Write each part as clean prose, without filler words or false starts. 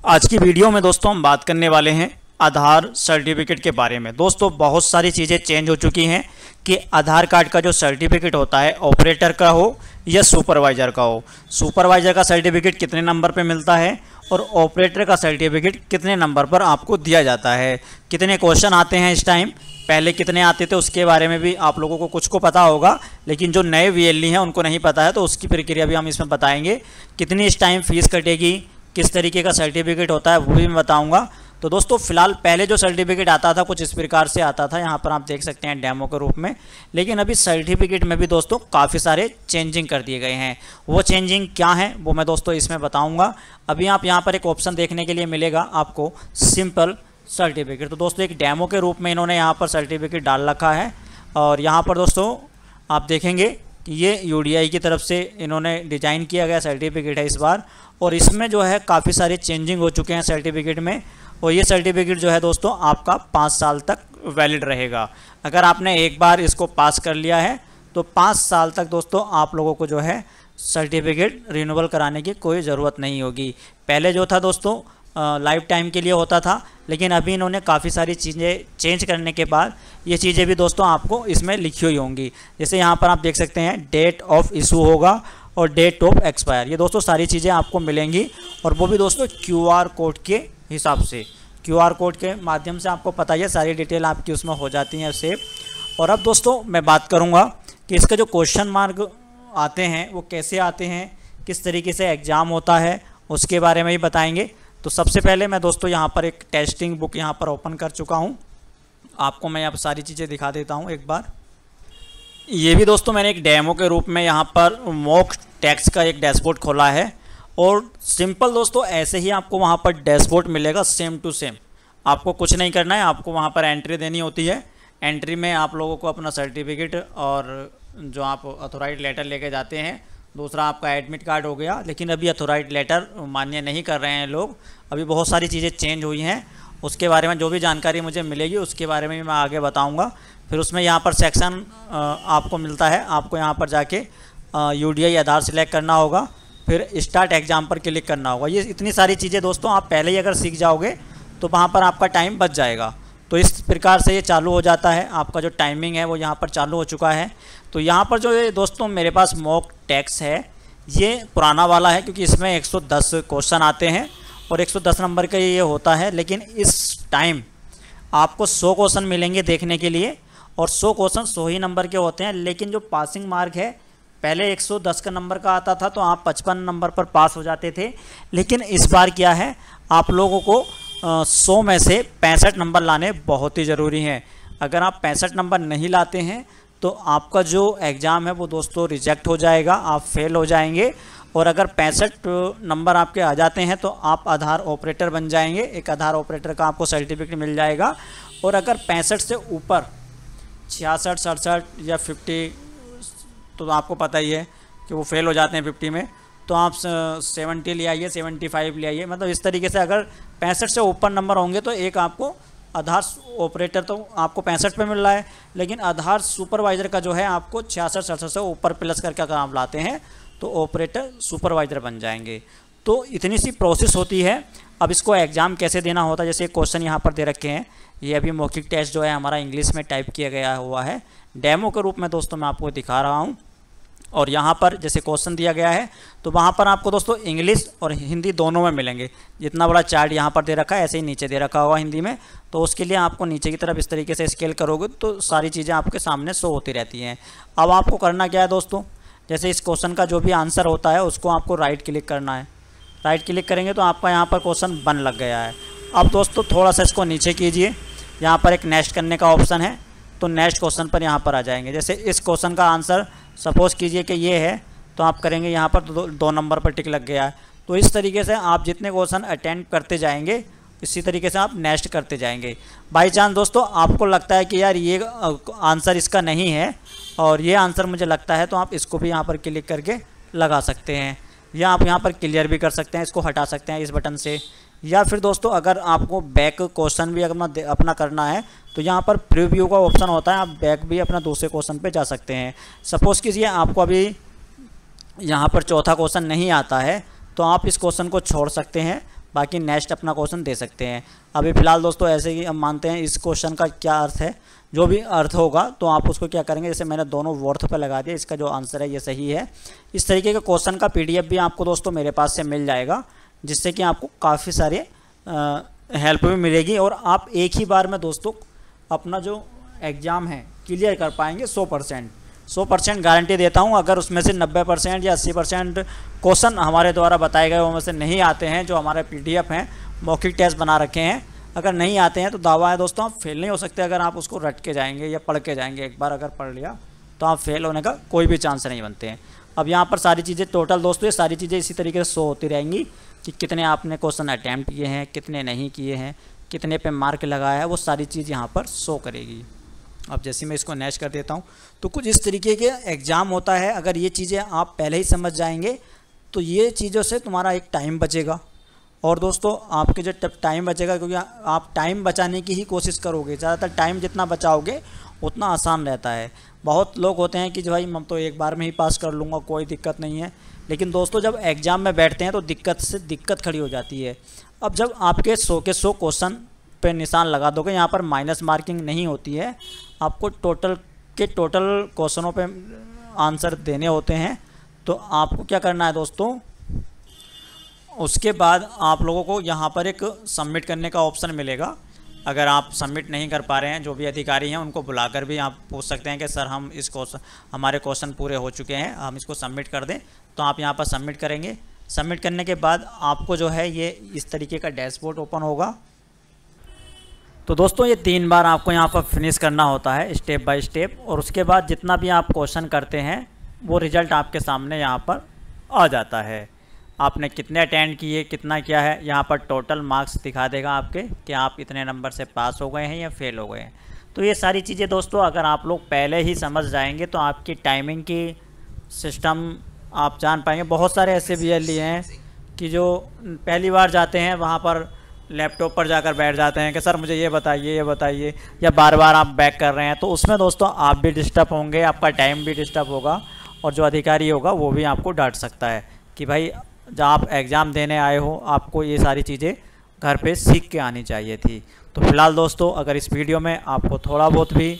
आज की वीडियो में दोस्तों हम बात करने वाले हैं आधार सर्टिफिकेट के बारे में। दोस्तों बहुत सारी चीज़ें चेंज हो चुकी हैं कि आधार कार्ड का जो सर्टिफिकेट होता है ऑपरेटर का हो या सुपरवाइज़र का हो, सुपरवाइज़र का सर्टिफिकेट कितने नंबर पे मिलता है और ऑपरेटर का सर्टिफिकेट कितने नंबर पर आपको दिया जाता है, कितने क्वेश्चन आते हैं इस टाइम, पहले कितने आते थे उसके बारे में भी आप लोगों को कुछ को पता होगा, लेकिन जो नए वीएलई हैं उनको नहीं पता है, तो उसकी प्रक्रिया भी हम इसमें बताएंगे। कितनी इस टाइम फीस कटेगी, किस तरीके का सर्टिफिकेट होता है वो भी मैं बताऊंगा। तो दोस्तों फिलहाल पहले जो सर्टिफिकेट आता था कुछ इस प्रकार से आता था, यहाँ पर आप देख सकते हैं डेमो के रूप में, लेकिन अभी सर्टिफिकेट में भी दोस्तों काफ़ी सारे चेंजिंग कर दिए गए हैं। वो चेंजिंग क्या है वो मैं दोस्तों इसमें बताऊंगा। अभी आप यहाँ पर एक ऑप्शन देखने के लिए मिलेगा आपको सिंपल सर्टिफिकेट। तो दोस्तों एक डेमो के रूप में इन्होंने यहाँ पर सर्टिफिकेट डाल रखा है और यहाँ पर दोस्तों आप देखेंगे कि ये यूडीआई की तरफ से इन्होंने डिज़ाइन किया गया सर्टिफिकेट है इस बार, और इसमें जो है काफ़ी सारे चेंजिंग हो चुके हैं सर्टिफिकेट में। और ये सर्टिफिकेट जो है दोस्तों आपका 5 साल तक वैलिड रहेगा। अगर आपने एक बार इसको पास कर लिया है तो 5 साल तक दोस्तों आप लोगों को जो है सर्टिफिकेट रिन्यूअल कराने की कोई ज़रूरत नहीं होगी। पहले जो था दोस्तों लाइफ टाइम के लिए होता था, लेकिन अभी इन्होंने काफ़ी सारी चीज़ें चेंज करने के बाद ये चीज़ें भी दोस्तों आपको इसमें लिखी हुई होंगी। जैसे यहाँ पर आप देख सकते हैं डेट ऑफ इशू होगा और डेट ऑफ एक्सपायर, ये दोस्तों सारी चीज़ें आपको मिलेंगी, और वो भी दोस्तों क्यूआर कोड के हिसाब से, क्यूआर कोड के माध्यम से आपको पता ही है सारी डिटेल आपकी उसमें हो जाती हैं सेव। और अब दोस्तों मैं बात करूँगा कि इसका जो क्वेश्चन मार्क आते हैं वो कैसे आते हैं, किस तरीके से एग्ज़ाम होता है उसके बारे में ही बताएंगे। तो सबसे पहले मैं दोस्तों यहाँ पर एक टेस्टिंग बुक यहाँ पर ओपन कर चुका हूँ, आपको मैं यहाँ पर सारी चीज़ें दिखा देता हूँ एक बार। ये भी दोस्तों मैंने एक डेमो के रूप में यहाँ पर मॉक टेस्ट का एक डैशबोर्ड खोला है, और सिंपल दोस्तों ऐसे ही आपको वहाँ पर डैशबोर्ड मिलेगा सेम टू सेम। आपको कुछ नहीं करना है, आपको वहाँ पर एंट्री देनी होती है। एंट्री में आप लोगों को अपना सर्टिफिकेट और जो आप अथोराइज लेटर लेके जाते हैं, दूसरा आपका एडमिट कार्ड हो गया, लेकिन अभी अथोराइज लेटर मान्य नहीं कर रहे हैं लोग। अभी बहुत सारी चीज़ें चेंज हुई हैं, उसके बारे में जो भी जानकारी मुझे मिलेगी उसके बारे में मैं आगे बताऊंगा। फिर उसमें यहाँ पर सेक्शन आपको मिलता है, आपको यहाँ पर जाके यूडीआई आधार सिलेक्ट करना होगा, फिर स्टार्ट एग्ज़ाम पर क्लिक करना होगा। ये इतनी सारी चीज़ें दोस्तों आप पहले ही अगर सीख जाओगे तो वहाँ पर आपका टाइम बच जाएगा। तो इस प्रकार से ये चालू हो जाता है, आपका जो टाइमिंग है वो यहाँ पर चालू हो चुका है। तो यहाँ पर जो ये दोस्तों मेरे पास मॉक टेस्ट है ये पुराना वाला है, क्योंकि इसमें 110 क्वेश्चन आते हैं और 110 नंबर का ये होता है, लेकिन इस टाइम आपको 100 क्वेश्चन मिलेंगे देखने के लिए, और 100 क्वेश्चन 100 ही नंबर के होते हैं। लेकिन जो पासिंग मार्क है पहले 110 का नंबर का आता था तो आप 55 नंबर पर पास हो जाते थे, लेकिन इस बार क्या है आप लोगों को 100 में से 65 नंबर लाने बहुत ही ज़रूरी हैं। अगर आप 65 नंबर नहीं लाते हैं तो आपका जो एग्ज़ाम है वो दोस्तों रिजेक्ट हो जाएगा, आप फेल हो जाएंगे। और अगर 65 नंबर आपके आ जाते हैं तो आप आधार ऑपरेटर बन जाएंगे, एक आधार ऑपरेटर का आपको सर्टिफिकेट मिल जाएगा। और अगर 65 से ऊपर 66, 67 या 50 तो आपको पता ही है कि वो फेल हो जाते हैं 50 में, तो आप 70 ले आइए, 75 ले आइए। मतलब इस तरीके से अगर 65 से ऊपर नंबर होंगे तो एक आपको आधार ऑपरेटर तो आपको 65 पे मिल रहा है, लेकिन आधार सुपरवाइज़र का जो है आपको 66, 67 से ऊपर प्लस करके अगर आप लाते हैं तो ऑपरेटर सुपरवाइज़र बन जाएंगे। तो इतनी सी प्रोसेस होती है। अब इसको एग्ज़ाम कैसे देना होता है, जैसे क्वेश्चन यहाँ पर दे रखे हैं, ये अभी मौखिक टेस्ट जो है हमारा इंग्लिश में टाइप किया गया हुआ है, डेमो के रूप में दोस्तों मैं आपको दिखा रहा हूँ। और यहाँ पर जैसे क्वेश्चन दिया गया है तो वहाँ पर आपको दोस्तों इंग्लिश और हिंदी दोनों में मिलेंगे। जितना बड़ा चार्ट यहाँ पर दे रखा है ऐसे ही नीचे दे रखा होगा हिंदी में, तो उसके लिए आपको नीचे की तरफ इस तरीके से स्केल करोगे तो सारी चीज़ें आपके सामने शो होती रहती हैं। अब आपको करना क्या है दोस्तों, जैसे इस क्वेश्चन का जो भी आंसर होता है उसको आपको राइट क्लिक करना है। राइट क्लिक करेंगे तो आपका यहाँ पर क्वेश्चन बन लग गया है। अब दोस्तों थोड़ा सा इसको नीचे कीजिए, यहाँ पर एक नेक्स्ट करने का ऑप्शन है, तो नेक्स्ट क्वेश्चन पर यहाँ पर आ जाएंगे। जैसे इस क्वेश्चन का आंसर सपोज़ कीजिए कि ये है, तो आप करेंगे यहाँ पर तो 2 नंबर पर टिक लग गया है। तो इस तरीके से आप जितने क्वेश्चन अटेम्प्ट करते जाएंगे इसी तरीके से आप नेक्स्ट करते जाएंगे। बाई चांस दोस्तों आपको लगता है कि यार ये आंसर इसका नहीं है और ये आंसर मुझे लगता है, तो आप इसको भी यहाँ पर क्लिक करके लगा सकते हैं, या आप यहाँ पर क्लियर भी कर सकते हैं, इसको हटा सकते हैं इस बटन से। या फिर दोस्तों अगर आपको बैक क्वेश्चन भी अपना करना है तो यहाँ पर प्रीव्यू का ऑप्शन होता है, आप बैक भी अपना दूसरे क्वेश्चन पे जा सकते हैं। सपोज़ कीजिए आपको अभी यहाँ पर चौथा क्वेश्चन नहीं आता है तो आप इस क्वेश्चन को छोड़ सकते हैं बाकी नेक्स्ट अपना क्वेश्चन दे सकते हैं। अभी फ़िलहाल दोस्तों ऐसे ही हम मानते हैं इस क्वेश्चन का क्या अर्थ है, जो भी अर्थ होगा तो आप उसको क्या करेंगे, जैसे मैंने दोनों वर्थ पे लगा दिया, इसका जो आंसर है ये सही है। इस तरीके के क्वेश्चन का PDF भी आपको दोस्तों मेरे पास से मिल जाएगा, जिससे कि आपको काफ़ी सारे हेल्प भी मिलेगी और आप एक ही बार में दोस्तों अपना जो एग्ज़ाम है क्लियर कर पाएंगे 100% गारंटी देता हूं। अगर उसमें से 90% या 80% क्वेश्चन हमारे द्वारा बताए गए उनमें से नहीं आते हैं, जो हमारे PDF हैं मौखिक टेस्ट बना रखे हैं, अगर नहीं आते हैं तो दावा है दोस्तों आप फेल नहीं हो सकते। अगर आप उसको रट के जाएंगे या पढ़ के जाएंगे, एक बार अगर पढ़ लिया तो आप फेल होने का कोई भी चांस नहीं बनते हैं। अब यहाँ पर सारी चीज़ें टोटल दोस्तों, ये सारी चीज़ें इसी तरीके से शो होती रहेंगी कि कितने आपने क्वेश्चन अटैम्प्ट किए हैं, कितने नहीं किए हैं, कितने पे मार्क लगाया है, वो सारी चीज़ यहाँ पर शो करेगी। अब जैसे मैं इसको नेक्स्ट कर देता हूँ, तो कुछ इस तरीके के एग्ज़ाम होता है। अगर ये चीज़ें आप पहले ही समझ जाएंगे तो ये चीज़ों से तुम्हारा एक टाइम बचेगा। और दोस्तों आपके जो टाइम बचेगा, क्योंकि आप टाइम बचाने की ही कोशिश करोगे, ज़्यादातर टाइम जितना बचाओगे उतना आसान रहता है। बहुत लोग होते हैं कि जो भाई मैं तो एक बार में ही पास कर लूँगा, कोई दिक्कत नहीं है, लेकिन दोस्तों जब एग्ज़ाम में बैठते हैं तो दिक्कत से दिक्कत खड़ी हो जाती है। अब जब आपके 100 के 100 क्वेश्चन पे निशान लगा दोगे, यहाँ पर माइनस मार्किंग नहीं होती है, आपको टोटल क्वेश्चनों पे आंसर देने होते हैं। तो आपको क्या करना है दोस्तों, उसके बाद आप लोगों को यहाँ पर एक सबमिट करने का ऑप्शन मिलेगा। अगर आप सबमिट नहीं कर पा रहे हैं, जो भी अधिकारी हैं उनको बुलाकर भी आप पूछ सकते हैं कि सर हम इस हमारे क्वेश्चन पूरे हो चुके हैं, हम इसको सबमिट कर दें। तो आप यहाँ पर सबमिट करेंगे। सबमिट करने के बाद आपको जो है ये इस तरीके का डैशबोर्ड ओपन होगा। तो दोस्तों ये 3 बार आपको यहाँ पर फिनिश करना होता है स्टेप बाय स्टेप, और उसके बाद जितना भी आप क्वेश्चन करते हैं वो रिज़ल्ट आपके सामने यहाँ पर आ जाता है। आपने कितने अटेंड किए, कितना क्या है, यहाँ पर टोटल मार्क्स दिखा देगा आपके कि आप इतने नंबर से पास हो गए हैं या फेल हो गए हैं। तो ये सारी चीज़ें दोस्तों अगर आप लोग पहले ही समझ जाएंगे तो आपकी टाइमिंग की सिस्टम आप जान पाएंगे। बहुत सारे ऐसे VLE हैं कि जो पहली बार जाते हैं वहाँ पर लैपटॉप पर जाकर बैठ जाते हैं कि सर मुझे ये बताइए, या बार बार आप बैक कर रहे हैं, तो उसमें दोस्तों आप भी डिस्टर्ब होंगे, आपका टाइम भी डिस्टर्ब होगा, और जो अधिकारी होगा वो भी आपको डांट सकता है कि भाई जब आप एग्ज़ाम देने आए हो आपको ये सारी चीज़ें घर पे सीख के आनी चाहिए थी। तो फिलहाल दोस्तों अगर इस वीडियो में आपको थोड़ा बहुत भी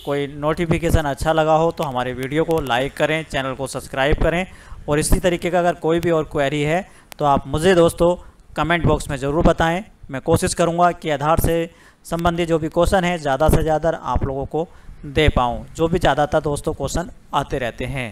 कोई नोटिफिकेशन अच्छा लगा हो तो हमारे वीडियो को लाइक करें, चैनल को सब्सक्राइब करें, और इसी तरीके का अगर कोई भी और क्वेरी है तो आप मुझे दोस्तों कमेंट बॉक्स में ज़रूर बताएं। मैं कोशिश करूंगा कि आधार से संबंधित जो भी क्वेश्चन है ज़्यादा से ज़्यादा आप लोगों को दे पाऊँ, जो भी ज़्यादातर दोस्तों क्वेश्चन आते रहते हैं।